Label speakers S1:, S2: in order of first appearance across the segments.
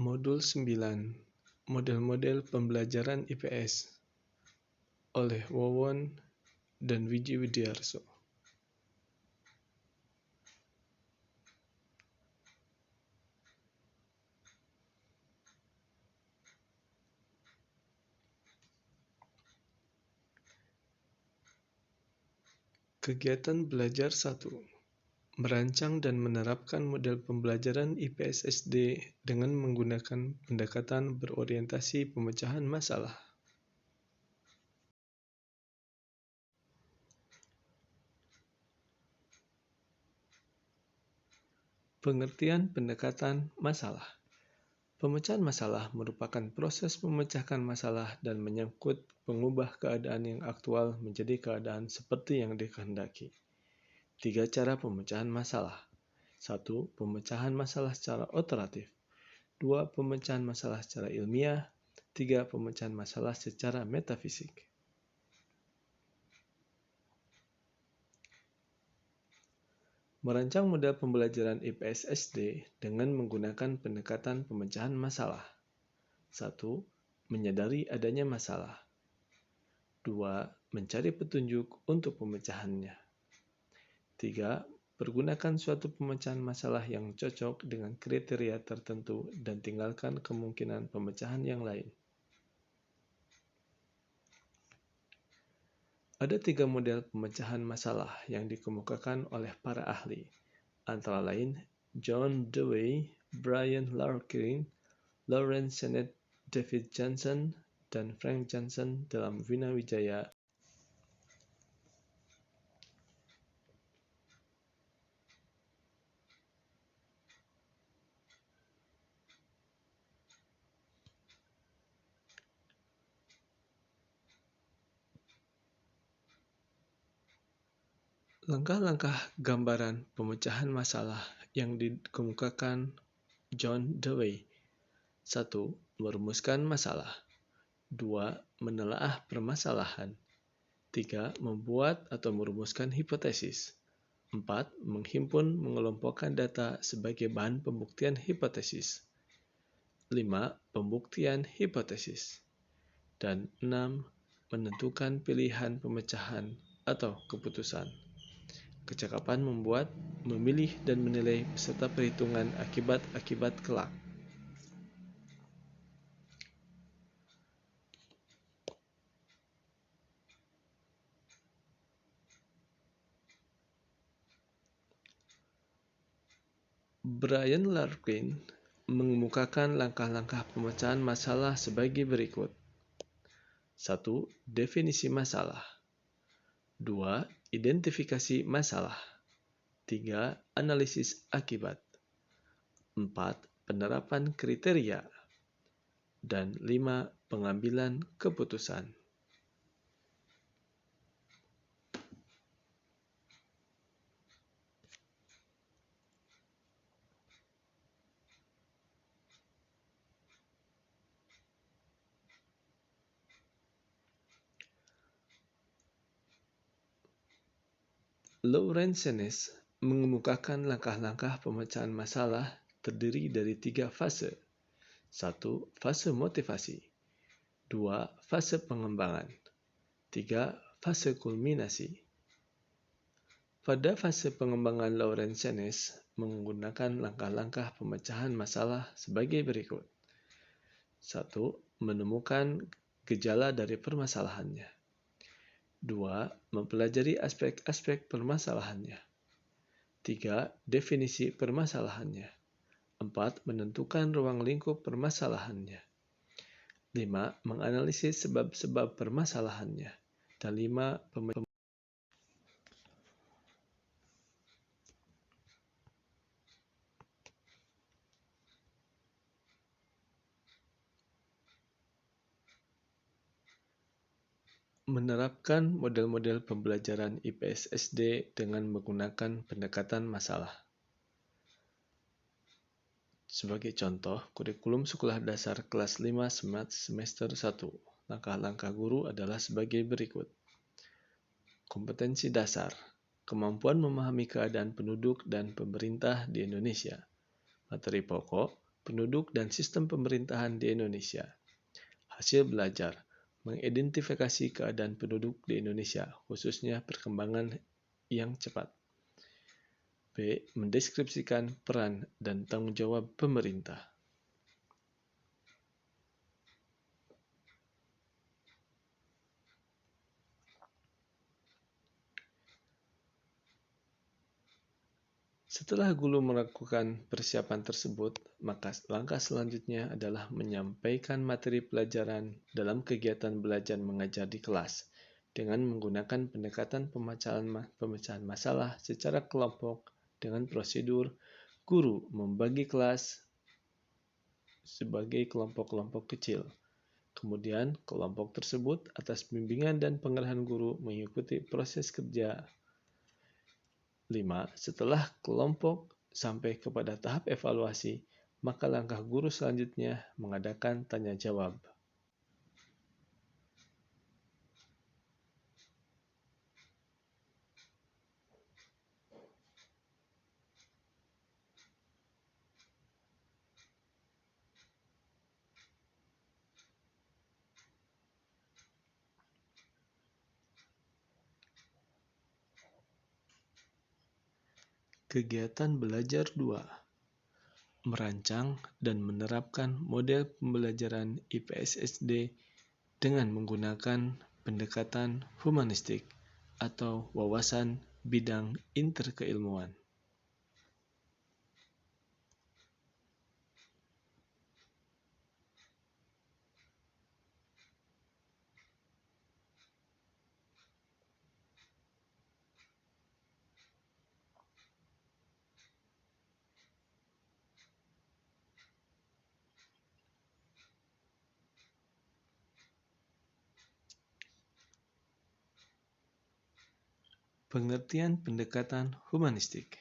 S1: Modul 9 Model-model pembelajaran IPS oleh Wowon dan Wiji Widiarso. Kegiatan belajar 1. Merancang dan menerapkan model pembelajaran IPS SD dengan menggunakan pendekatan berorientasi pemecahan masalah. Pengertian pendekatan masalah. Pemecahan masalah merupakan proses memecahkan masalah dan menyangkut pengubah keadaan yang aktual menjadi keadaan seperti yang dikehendaki. 3 cara pemecahan masalah. 1. Pemecahan masalah secara iteratif. 2. Pemecahan masalah secara ilmiah. 3. Pemecahan masalah secara metafisik. Merancang model pembelajaran IPS SD dengan menggunakan pendekatan pemecahan masalah. 1. Menyadari adanya masalah. 2. Mencari petunjuk untuk pemecahannya. 3. Pergunakan suatu pemecahan masalah yang cocok dengan kriteria tertentu dan tinggalkan kemungkinan pemecahan yang lain. Ada 3 model pemecahan masalah yang dikemukakan oleh para ahli, antara lain John Dewey, Brian Larkin, Lawrence Sennett, David Johnson, dan Frank Johnson dalam Wina Wijaya. Langkah-langkah gambaran pemecahan masalah yang dikemukakan John Dewey. 1. Merumuskan masalah. 2. Menelaah permasalahan. 3. Membuat atau merumuskan hipotesis. 4. Menghimpun mengelompokkan data sebagai bahan pembuktian hipotesis. 5. Pembuktian hipotesis. Dan 6. Menentukan pilihan pemecahan atau keputusan. Kecakapan membuat, memilih, dan menilai beserta perhitungan akibat-akibat kelak. Brian Larkin mengemukakan langkah-langkah pemecahan masalah sebagai berikut. 1. Definisi masalah. 2. Identifikasi masalah. 3. Analisis akibat. 4. Penerapan kriteria. Dan 5. Pengambilan keputusan. Lawrence Sennett mengemukakan langkah-langkah pemecahan masalah terdiri dari 3 fase. 1. Fase motivasi. 2. Fase pengembangan. 3. Fase kulminasi. Pada fase pengembangan, Lawrence Sennett menggunakan langkah-langkah pemecahan masalah sebagai berikut. 1. Menemukan gejala dari permasalahannya. 2. Mempelajari aspek-aspek permasalahannya. 3. Definisi permasalahannya. 4. Menentukan ruang lingkup permasalahannya. 5. Menganalisis sebab-sebab permasalahannya. Dan 5. Menerapkan model-model pembelajaran IPS SD dengan menggunakan pendekatan masalah. Sebagai contoh, kurikulum sekolah dasar kelas 5 semester 1. Langkah-langkah guru adalah sebagai berikut. Kompetensi dasar. Kemampuan memahami keadaan penduduk dan pemerintah di Indonesia. Materi pokok. penduduk dan sistem pemerintahan di Indonesia. Hasil belajar mengidentifikasi keadaan penduduk di Indonesia, khususnya perkembangan yang cepat. B. Mendeskripsikan peran dan tanggung jawab pemerintah. Setelah guru melakukan persiapan tersebut, maka langkah selanjutnya adalah menyampaikan materi pelajaran dalam kegiatan belajar mengajar di kelas dengan menggunakan pendekatan pemecahan masalah secara kelompok dengan prosedur guru membagi kelas sebagai kelompok-kelompok kecil. Kemudian, kelompok tersebut atas bimbingan dan pengarahan guru mengikuti proses kerja. 5. Setelah kelompok sampai kepada tahap evaluasi, maka langkah guru selanjutnya mengadakan tanya jawab. Kegiatan belajar 2. Merancang dan menerapkan model pembelajaran IPS SD dengan menggunakan pendekatan humanistik atau wawasan bidang interkeilmuan. Pengertian pendekatan humanistik.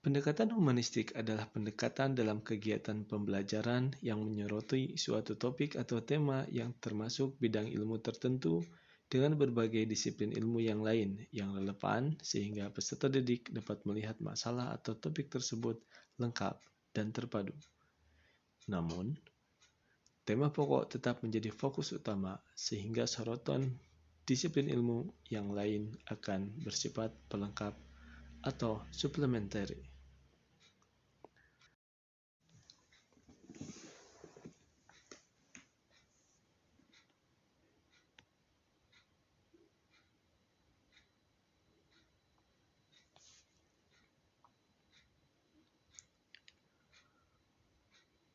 S1: Pendekatan humanistik adalah pendekatan dalam kegiatan pembelajaran yang menyoroti suatu topik atau tema yang termasuk bidang ilmu tertentu dengan berbagai disiplin ilmu yang lain yang relevan sehingga peserta didik dapat melihat masalah atau topik tersebut lengkap dan terpadu. Namun, tema pokok tetap menjadi fokus utama sehingga sorotan disiplin ilmu yang lain akan bersifat pelengkap atau suplementary.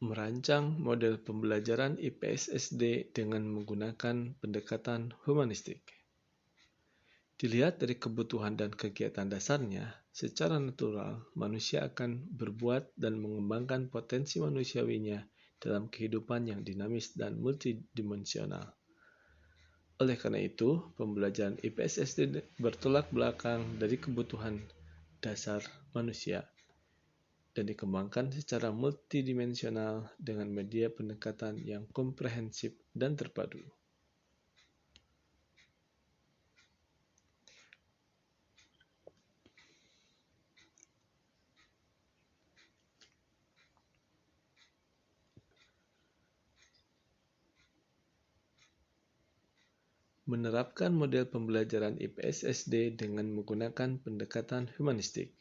S1: Merancang model pembelajaran IPS SD dengan menggunakan pendekatan humanistik. Dilihat dari kebutuhan dan kegiatan dasarnya, secara natural manusia akan berbuat dan mengembangkan potensi manusiawinya dalam kehidupan yang dinamis dan multidimensional. Oleh karena itu, pembelajaran IPS SD bertolak belakang dari kebutuhan dasar manusia dan dikembangkan secara multidimensional dengan media pendekatan yang komprehensif dan terpadu. Menerapkan model pembelajaran IPS SD dengan menggunakan pendekatan humanistik.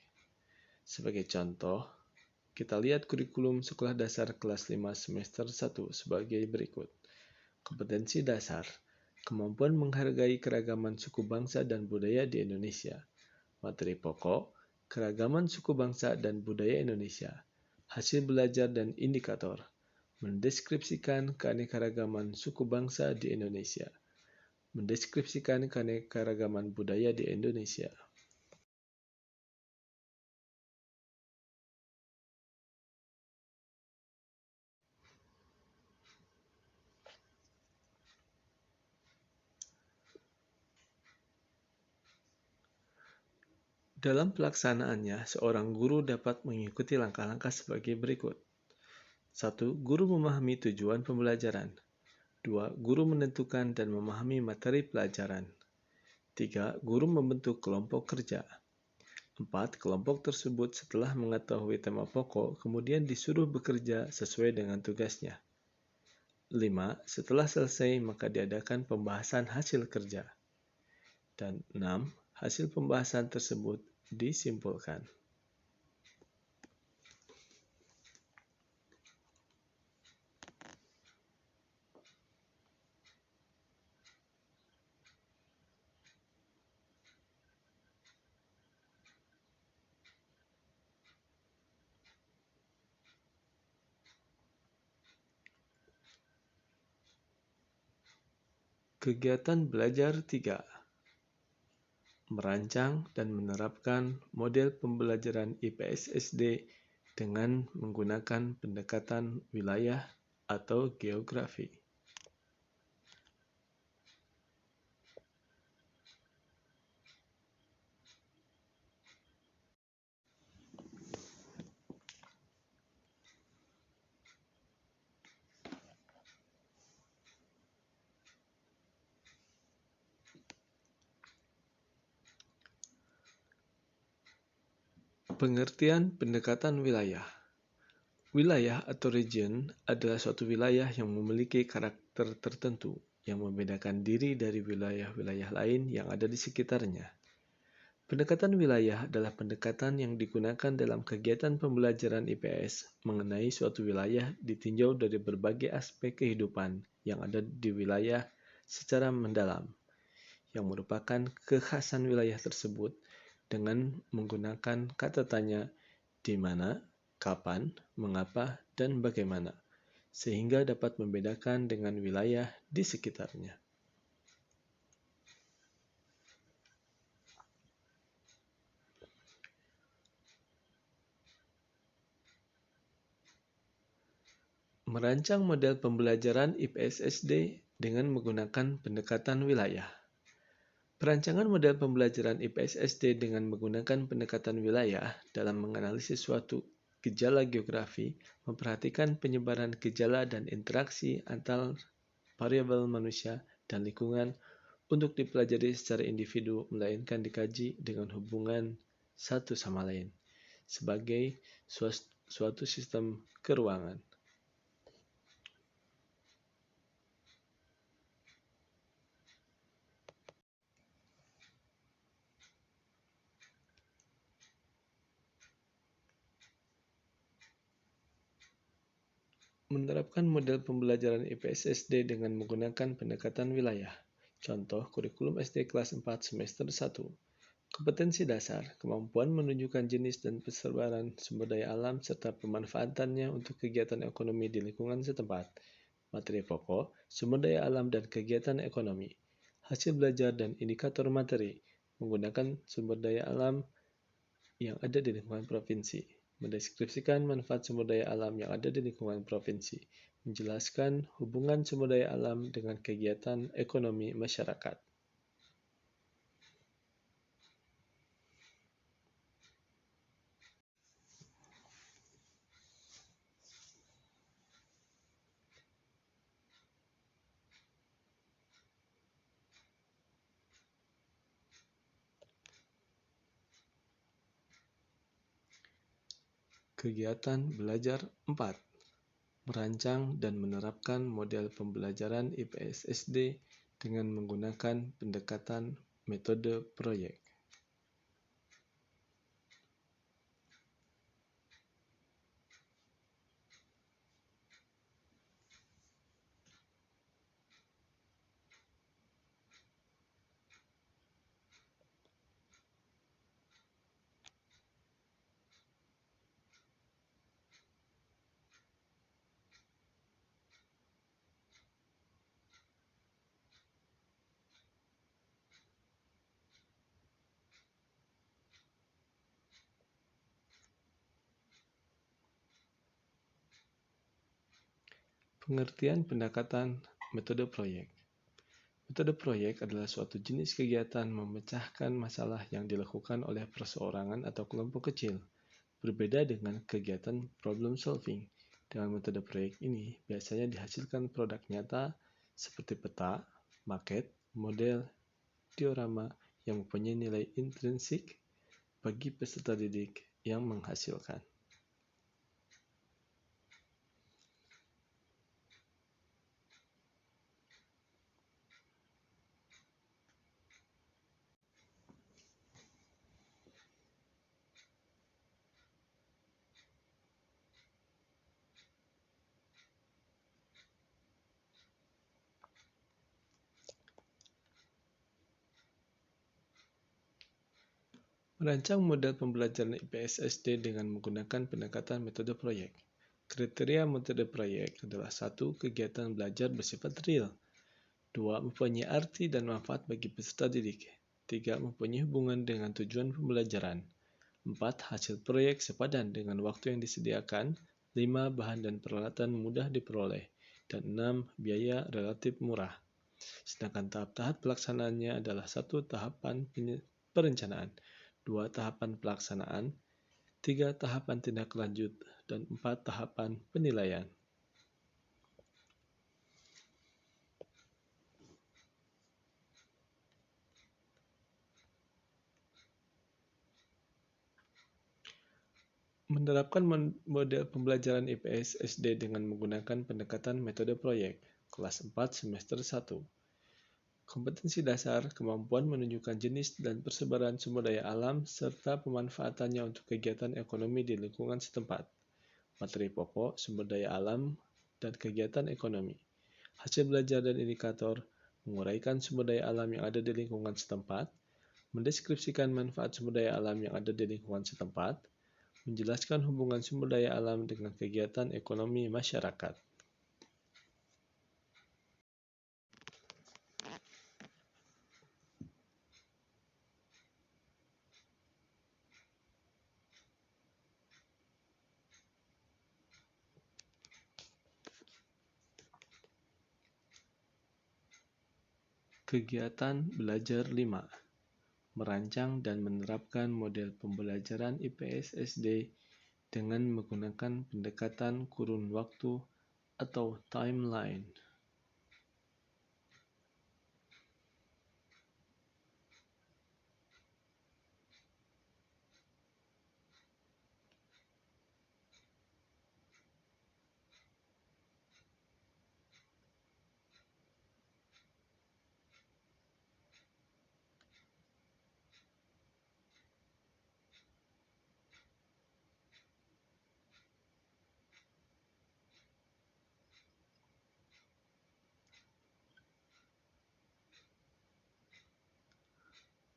S1: Sebagai contoh, kita lihat kurikulum sekolah dasar kelas 5 semester 1 sebagai berikut. Kompetensi dasar, kemampuan menghargai keragaman suku bangsa dan budaya di Indonesia. Materi pokok, keragaman suku bangsa dan budaya Indonesia. Hasil belajar dan indikator, mendeskripsikan keanekaragaman suku bangsa di Indonesia. Mendeskripsikan keanekaragaman budaya di Indonesia. Dalam pelaksanaannya, seorang guru dapat mengikuti langkah-langkah sebagai berikut. 1. Guru memahami tujuan pembelajaran. 2. Guru menentukan dan memahami materi pelajaran. 3. Guru membentuk kelompok kerja. 4. Kelompok tersebut setelah mengetahui tema pokok, kemudian disuruh bekerja sesuai dengan tugasnya. 5. Setelah selesai, maka diadakan pembahasan hasil kerja. Dan 6. Hasil pembahasan tersebut disimpulkan. Kegiatan belajar 3. Merancang dan menerapkan model pembelajaran IPS SD dengan menggunakan pendekatan wilayah atau geografi. Pengertian pendekatan wilayah. Wilayah atau region adalah suatu wilayah yang memiliki karakter tertentu yang membedakan diri dari wilayah-wilayah lain yang ada di sekitarnya. Pendekatan wilayah adalah pendekatan yang digunakan dalam kegiatan pembelajaran IPS mengenai suatu wilayah ditinjau dari berbagai aspek kehidupan yang ada di wilayah secara mendalam, yang merupakan kekhasan wilayah tersebut dengan menggunakan kata tanya di mana, kapan, mengapa, dan bagaimana, sehingga dapat membedakan dengan wilayah di sekitarnya. Merancang model pembelajaran IPS SD dengan menggunakan pendekatan wilayah. Perancangan model pembelajaran IPS SD dengan menggunakan pendekatan wilayah dalam menganalisis suatu gejala geografi memperhatikan penyebaran gejala dan interaksi antar variabel manusia dan lingkungan untuk dipelajari secara individu, melainkan dikaji dengan hubungan satu sama lain sebagai suatu sistem keruangan. Menerapkan model pembelajaran IPS SD dengan menggunakan pendekatan wilayah. Contoh, kurikulum SD kelas 4 semester 1. Kompetensi dasar, kemampuan menunjukkan jenis dan persebaran sumber daya alam serta pemanfaatannya untuk kegiatan ekonomi di lingkungan setempat. Materi pokok, sumber daya alam dan kegiatan ekonomi. Hasil belajar dan indikator materi, menggunakan sumber daya alam yang ada di lingkungan provinsi, mendeskripsikan manfaat sumber daya alam yang ada di lingkungan provinsi, menjelaskan hubungan sumber daya alam dengan kegiatan ekonomi masyarakat. Kegiatan belajar 4. Merancang dan menerapkan model pembelajaran IPS SD dengan menggunakan pendekatan metode proyek. Pengertian pendekatan metode proyek. Metode proyek adalah suatu jenis kegiatan memecahkan masalah yang dilakukan oleh perseorangan atau kelompok kecil. Berbeda dengan kegiatan problem solving, dengan metode proyek ini biasanya dihasilkan produk nyata seperti peta, maket, model, diorama yang mempunyai nilai intrinsik bagi peserta didik yang menghasilkan. Merancang model pembelajaran IPS SD dengan menggunakan pendekatan metode proyek. Kriteria metode proyek adalah 1. Kegiatan belajar bersifat real. 2. Mempunyai arti dan manfaat bagi peserta didik. 3. Mempunyai hubungan dengan tujuan pembelajaran. 4. Hasil proyek sepadan dengan waktu yang disediakan. 5. Bahan dan peralatan mudah diperoleh. Dan 6. Biaya relatif murah. Sedangkan tahap-tahap pelaksanaannya adalah 1. Tahapan perencanaan, 2. Tahapan pelaksanaan, 3. Tahapan tindak lanjut, dan 4. Tahapan penilaian. Menerapkan model pembelajaran IPS SD dengan menggunakan pendekatan metode proyek. Kelas 4 semester 1. Kompetensi dasar, kemampuan menunjukkan jenis dan persebaran sumber daya alam, serta pemanfaatannya untuk kegiatan ekonomi di lingkungan setempat. Materi pokok, sumber daya alam, dan kegiatan ekonomi. Hasil belajar dan indikator, menguraikan sumber daya alam yang ada di lingkungan setempat, mendeskripsikan manfaat sumber daya alam yang ada di lingkungan setempat, menjelaskan hubungan sumber daya alam dengan kegiatan ekonomi masyarakat. Kegiatan belajar 5. Merancang dan menerapkan model pembelajaran IPS SD dengan menggunakan pendekatan kurun waktu atau timeline.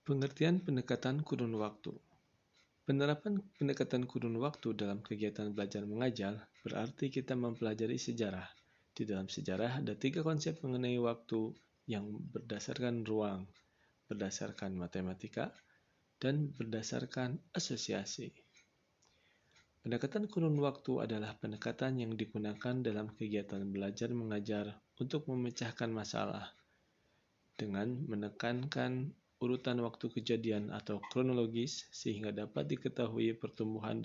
S1: Pengertian pendekatan kurun waktu. Penerapan pendekatan kurun waktu dalam kegiatan belajar mengajar berarti kita mempelajari sejarah. Di dalam sejarah ada 3 konsep mengenai waktu yang berdasarkan ruang, berdasarkan matematika, dan berdasarkan asosiasi. Pendekatan kurun waktu adalah pendekatan yang digunakan dalam kegiatan belajar mengajar untuk memecahkan masalah dengan menekankan urutan waktu kejadian atau kronologis sehingga dapat diketahui pertumbuhan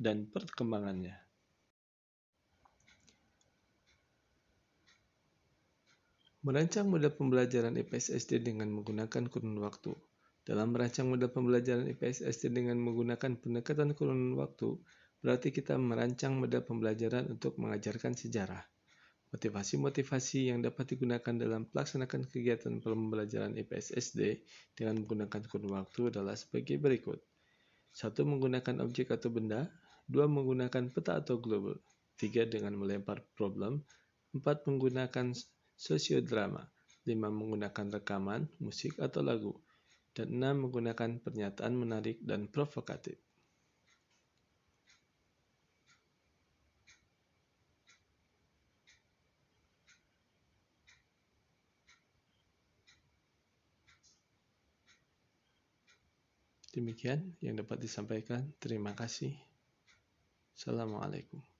S1: dan perkembangannya. Merancang model pembelajaran IPS SD dengan menggunakan kurun waktu. Dalam merancang model pembelajaran IPS SD dengan menggunakan pendekatan kurun waktu, berarti kita merancang model pembelajaran untuk mengajarkan sejarah. Motivasi-motivasi yang dapat digunakan dalam melaksanakan kegiatan pembelajaran IPS SD dengan menggunakan kurun waktu adalah sebagai berikut. 1. Menggunakan objek atau benda. 2. Menggunakan peta atau global. 3. Dengan melempar problem. 4. Menggunakan sosiodrama. 5. Menggunakan rekaman, musik, atau lagu. Dan 6. Menggunakan pernyataan menarik dan provokatif. Demikian yang dapat disampaikan. Terima kasih. Assalamualaikum.